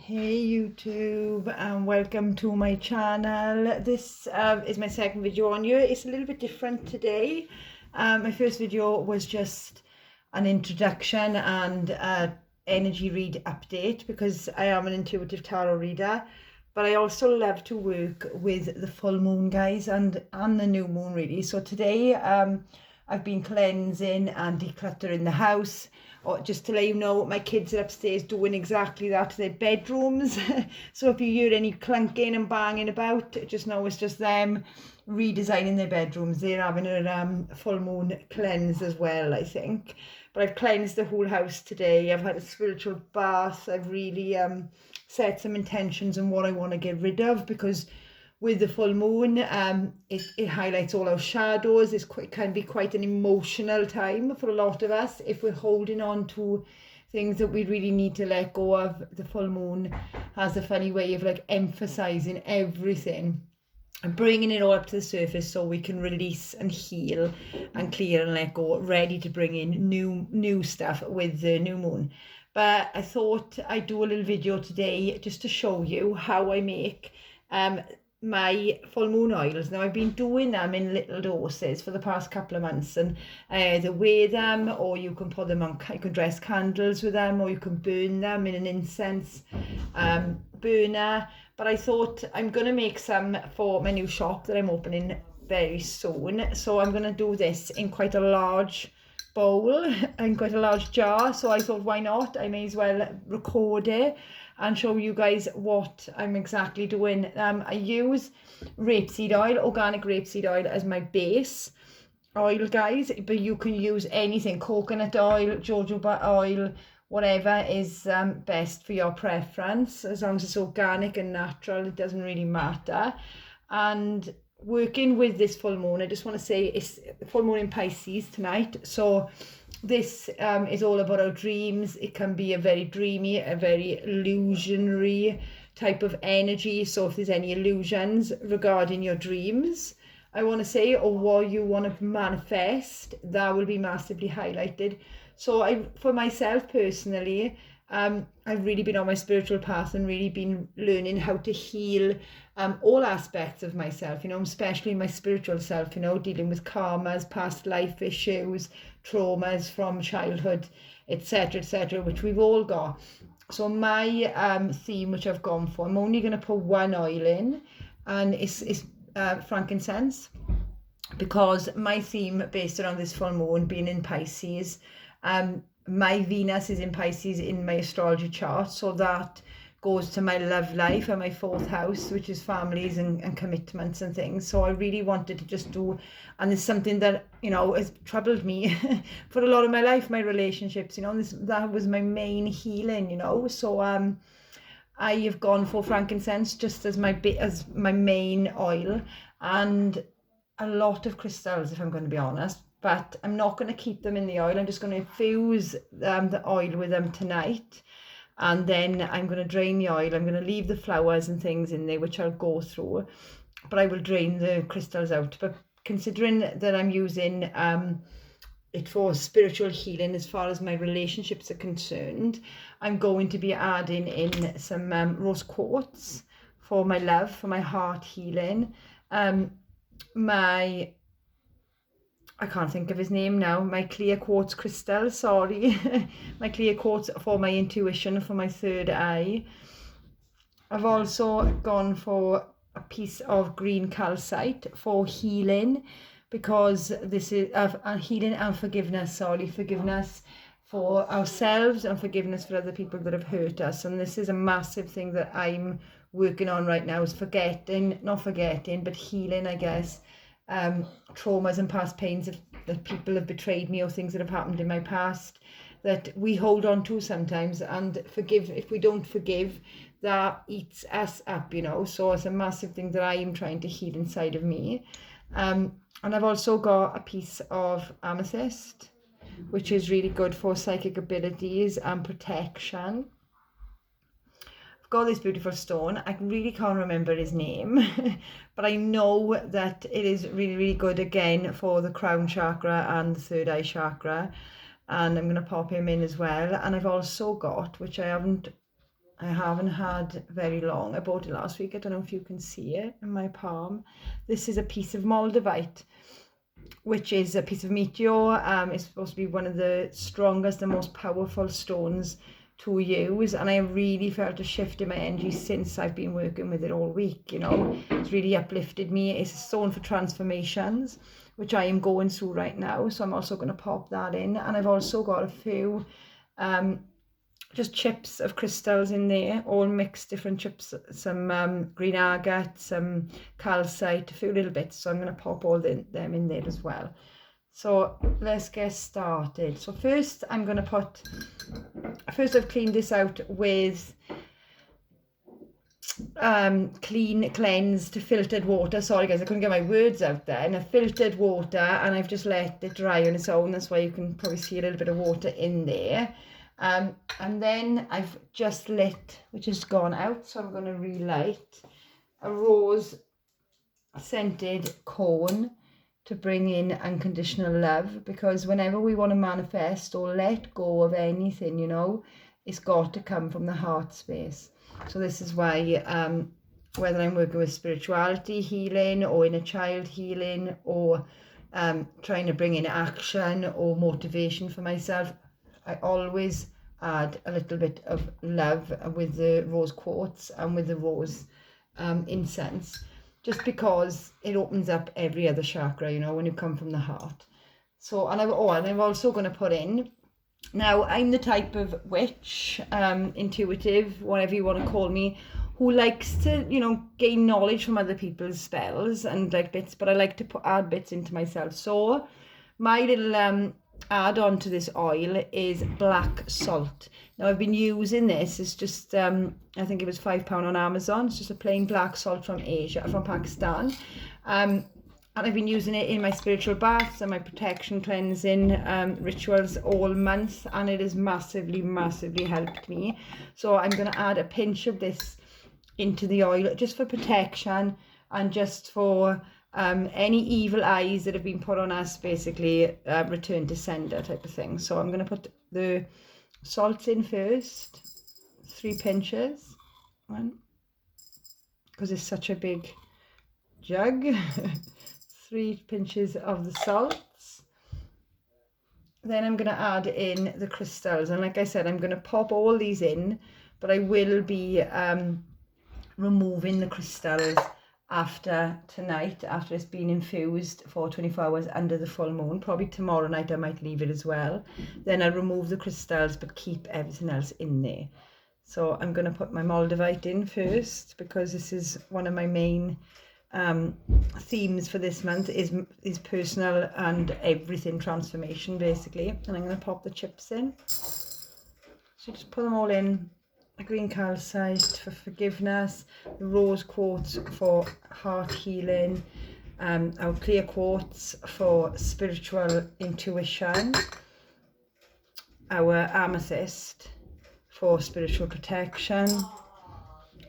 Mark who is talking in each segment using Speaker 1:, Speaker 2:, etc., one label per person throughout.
Speaker 1: Hey YouTube, and welcome to my channel. This is my second video on here. It's a little bit different today. My first video was just an introduction and energy read update because I am an intuitive tarot reader, but I also love to work with the full moon, guys, and the new moon really. So today I've been cleansing and decluttering the house. Or just to let you know, my kids are upstairs doing exactly that to their bedrooms. So if you hear any clunking and banging about, just know it's just them redesigning their bedrooms. They're having a full moon cleanse as well, I think. But I've cleansed the whole house today. I've had a spiritual bath. I've really set some intentions on what I want to get rid of, because with the full moon, it highlights all our shadows. It can be quite an emotional time for a lot of us if we're holding on to things that we really need to let go of. The full moon has a funny way of like emphasizing everything and bringing it all up to the surface so we can release and heal and clear and let go, ready to bring in new stuff with the new moon. But I thought I'd do a little video today just to show you how I make my full moon oils. Now I've been doing them in little doses for the past couple of months, and either wear them, or you can put them on, you can dress candles with them, or you can burn them in an incense burner. But I thought I'm gonna make some for my new shop that I'm opening very soon, so I'm gonna do this in quite a large bowl and quite a large jar. So I thought, why not, I may as well record it and show you guys what I'm exactly doing. I use rapeseed oil, organic rapeseed oil, as my base oil, guys, but you can use anything, coconut oil, jojoba oil, whatever is best for your preference. As long as it's organic and natural, it doesn't really matter. And working with this full moon, I just want to say it's full moon in Pisces tonight, so this is all about our dreams. It can be a very dreamy, a very illusionary type of energy. So if there's any illusions regarding your dreams, I want to say, or what you want to manifest, that will be massively highlighted. So for myself personally, I've really been on my spiritual path and really been learning how to heal all aspects of myself, especially my spiritual self, dealing with karmas, past life issues, traumas from childhood, etc., which we've all got. So my theme, which I've gone for, I'm only going to put one oil in, and it's frankincense, because my theme based around this full moon being in Pisces, my Venus is in Pisces in my astrology chart, so that goes to my love life and my fourth house, which is families and commitments and things. So I really wanted to just do, and it's something that has troubled me for a lot of my life, my relationships, that was my main healing, so I have gone for frankincense just as my main oil, and a lot of crystals, if I'm going to be honest. But I'm not going to keep them in the oil. I'm just going to infuse the oil with them tonight, and then I'm going to drain the oil. I'm going to leave the flowers and things in there, which I'll go through, but I will drain the crystals out. But considering that I'm using it for spiritual healing as far as my relationships are concerned, I'm going to be adding in some rose quartz for my love, for my heart healing. I can't think of his name now, my clear quartz crystal, sorry. My clear quartz for my intuition, for my third eye. I've also gone for a piece of green calcite for healing, because this is healing and forgiveness, forgiveness for ourselves and forgiveness for other people that have hurt us. And this is a massive thing that I'm working on right now, is not forgetting, but healing, I guess. Traumas and past pains that people have betrayed me, or things that have happened in my past that we hold on to sometimes, and if we don't forgive, that eats us up, so it's a massive thing that I am trying to heal inside of me. And I've also got a piece of amethyst, which is really good for psychic abilities and protection. Got this beautiful stone. I really can't remember his name, but I know that it is really, really good again for the crown chakra and the third eye chakra, and I'm going to pop him in as well. And I've also got, which I haven't I haven't had very long. I bought it last week. I don't know if you can see it in my palm. This is a piece of moldavite, which is a piece of meteor. It's supposed to be one of the strongest and most powerful stones to use, and I really felt a shift in my energy since I've been working with it all week. You know, it's really uplifted me. It's a stone for transformations, which I am going through right now, so I'm also going to pop that in. And I've also got a few just chips of crystals in there, all mixed different chips, some green agate, some calcite, a few little bits, so I'm going to pop all them in there as well. So let's get started. So first I've cleaned this out with clean, cleansed, filtered water. Sorry guys, I couldn't get my words out there. And a filtered water, and I've just let it dry on its own. That's why you can probably see a little bit of water in there. And then I've just lit, which has gone out, so I'm going to relight a rose scented cone to bring in unconditional love, because whenever we want to manifest or let go of anything, you know, it's got to come from the heart space. So this is why whether I'm working with spirituality healing or inner child healing or trying to bring in action or motivation for myself, I always add a little bit of love with the rose quartz and with the rose incense, just because it opens up every other chakra, you know, when you come from the heart. So, and I'm also going to put in, now I'm the type of witch, intuitive, whatever you want to call me, who likes to, you know, gain knowledge from other people's spells and like bits, but I like to add bits into myself. So my little add on to this oil is black salt. Now I've been using this, it's just I think it was £5 on Amazon. It's just a plain black salt from Pakistan, and I've been using it in my spiritual baths and my protection cleansing rituals all month, and it has massively helped me. So I'm going to add a pinch of this into the oil just for protection and just for any evil eyes that have been put on us, basically return to sender type of thing. So I'm going to put the salt in first, 3 pinches, one, because it's such a big jug. 3 pinches of the salts. Then I'm going to add in the crystals, and like I said, I'm going to pop all these in, but I will be removing the crystals after tonight, after it's been infused for 24 hours under the full moon. Probably tomorrow night I might leave it as well. Then I'll remove the crystals but keep everything else in there. So I'm going to put my moldavite in first, because this is one of my main themes for this month, is personal and everything transformation basically. And I'm going to pop the chips in, so just put them all in. A green calcite for forgiveness, the rose quartz for heart healing, our clear quartz for spiritual intuition, our amethyst for spiritual protection,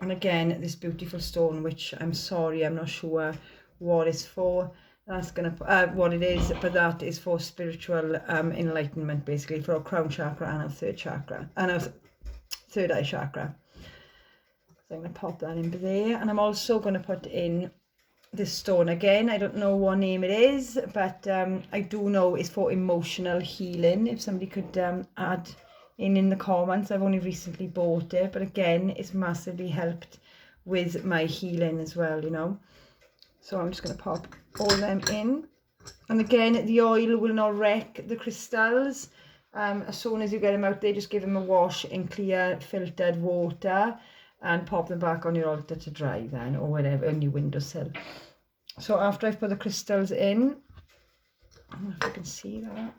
Speaker 1: and again this beautiful stone, which I'm sorry, I'm not sure what it's for. That's gonna what it is, but that is for spiritual enlightenment, basically for our crown chakra and our third chakra and our third eye chakra. So I'm going to pop that in there, and I'm also going to put in this stone again. I don't know what name it is, but I do know it's for emotional healing. If somebody could add in the comments. I've only recently bought it, but again, it's massively helped with my healing as well, you know. So I'm just going to pop all them in, and again, the oil will not wreck the crystals. As soon as you get them out there, just give them a wash in clear filtered water and pop them back on your altar to dry then, or whatever, on your windowsill. So after I've put the crystals in, I don't know if you can see that,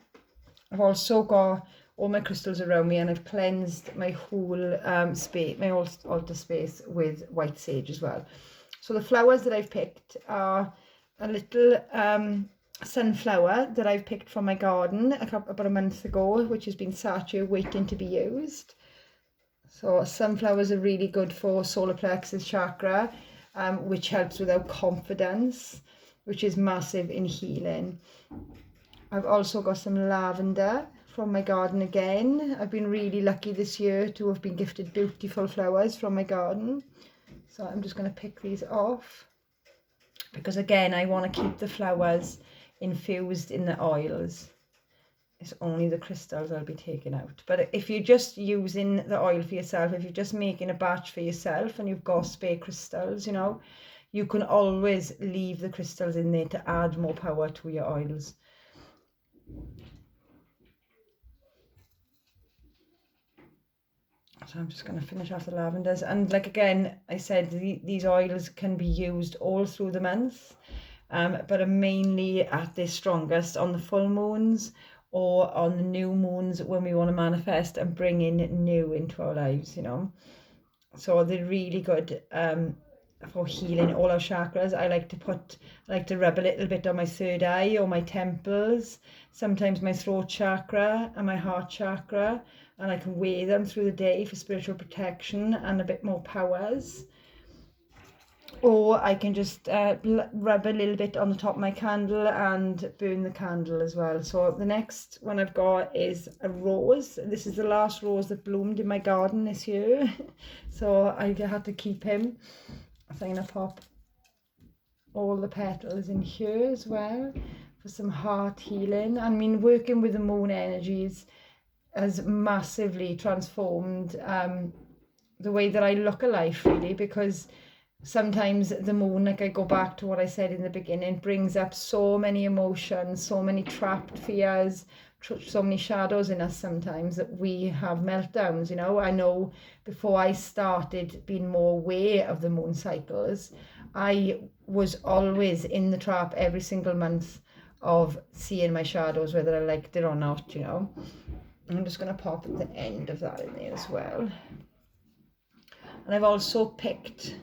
Speaker 1: I've also got all my crystals around me, and I've cleansed my whole space, my altar space, with white sage as well. So the flowers that I've picked are a little sunflower that I've picked from my garden about a month ago, which has been sat here waiting to be used. So sunflowers are really good for solar plexus chakra, which helps with our confidence, which is massive in healing. I've also got some lavender from my garden again. I've been really lucky this year to have been gifted beautiful flowers from my garden. So I'm just going to pick these off, because again, I want to keep the flowers infused in the oils. It's only the crystals I'll be taking out. But if you're just using the oil for yourself, if you're just making a batch for yourself and you've got spare crystals, you know, you can always leave the crystals in there to add more power to your oils. So I'm just going to finish off the lavenders. And like again, I said, these oils can be used all through the month, but are mainly at their strongest on the full moons or on the new moons, when we want to manifest and bring in new into our lives, you know. So they're really good for healing all our chakras. I like to rub a little bit on my third eye or my temples, sometimes my throat chakra and my heart chakra, and I can wear them through the day for spiritual protection and a bit more powers. Or I can just rub a little bit on the top of my candle and burn the candle as well. So the next one I've got is a rose. This is the last rose that bloomed in my garden this year. So I had to keep him. So I'm going to pop all the petals in here as well for some heart healing. I mean, working with the moon energies has massively transformed the way that I look at life, really, because sometimes the moon, like I go back to what I said in the beginning, brings up so many emotions, so many trapped fears, so many shadows in us sometimes that we have meltdowns, you know. I know before I started being more aware of the moon cycles, I was always in the trap every single month of seeing my shadows, whether I liked it or not, you know. I'm just going to pop at the end of that in there as well. And I've also picked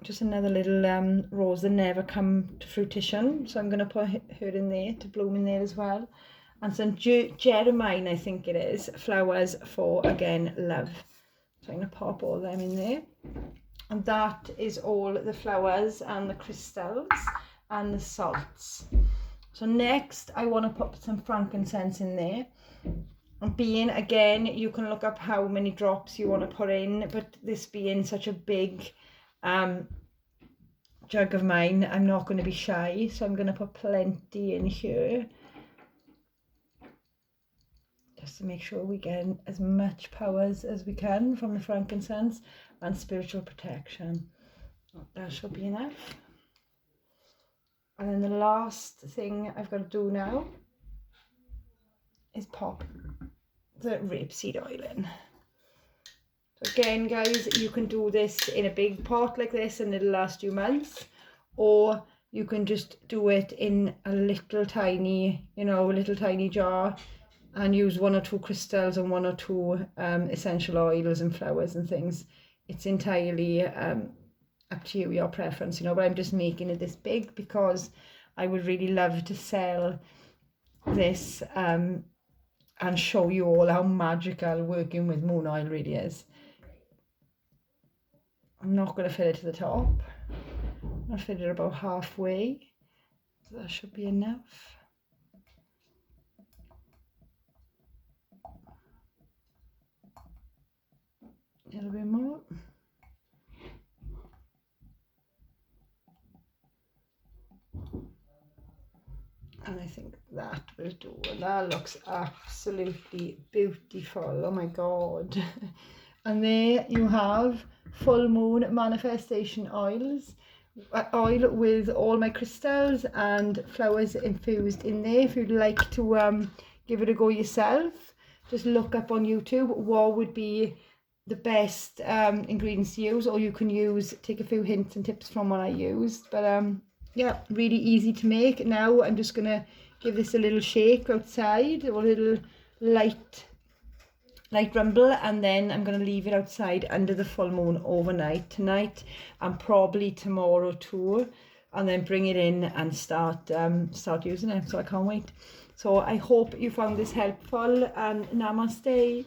Speaker 1: just another little rose that never come to fruition, so I'm going to put her in there to bloom in there as well. And some Jeremiah, I think it is, flowers for, again, love. So I'm going to pop all them in there. And that is all the flowers and the crystals and the salts. So next I want to put some frankincense in there. And being, again, you can look up how many drops you want to put in, but this being such a big jug of mine, I'm not going to be shy, so I'm going to put plenty in here just to make sure we get as much powers as we can from the frankincense and spiritual protection. That should be enough. And then the last thing I've got to do now is pop the rapeseed oil in. So again, guys, you can do this in a big pot like this and it'll last you months, or you can just do it in a little tiny, you know, a little tiny jar and use 1 or 2 crystals and 1 or 2 essential oils and flowers and things. It's entirely up to you, your preference, you know, but I'm just making it this big because I would really love to sell this and show you all how magical working with moon oil really is. I'm not going to fill it to the top. I'm going to fill it about halfway. So that should be enough. A little bit more. And I think that will do. And that looks absolutely beautiful. Oh my God. And there you have full moon manifestation oils. Oil with all my crystals and flowers infused in there. If you'd like to give it a go yourself, just look up on YouTube what would be the best ingredients to use, or you can take a few hints and tips from what I used. But yeah, really easy to make. Now I'm just gonna give this a little shake outside, or a little light rumble, and then I'm going to leave it outside under the full moon overnight tonight and probably tomorrow too, and then bring it in and start using it. So I can't wait. So I hope you found this helpful, and namaste.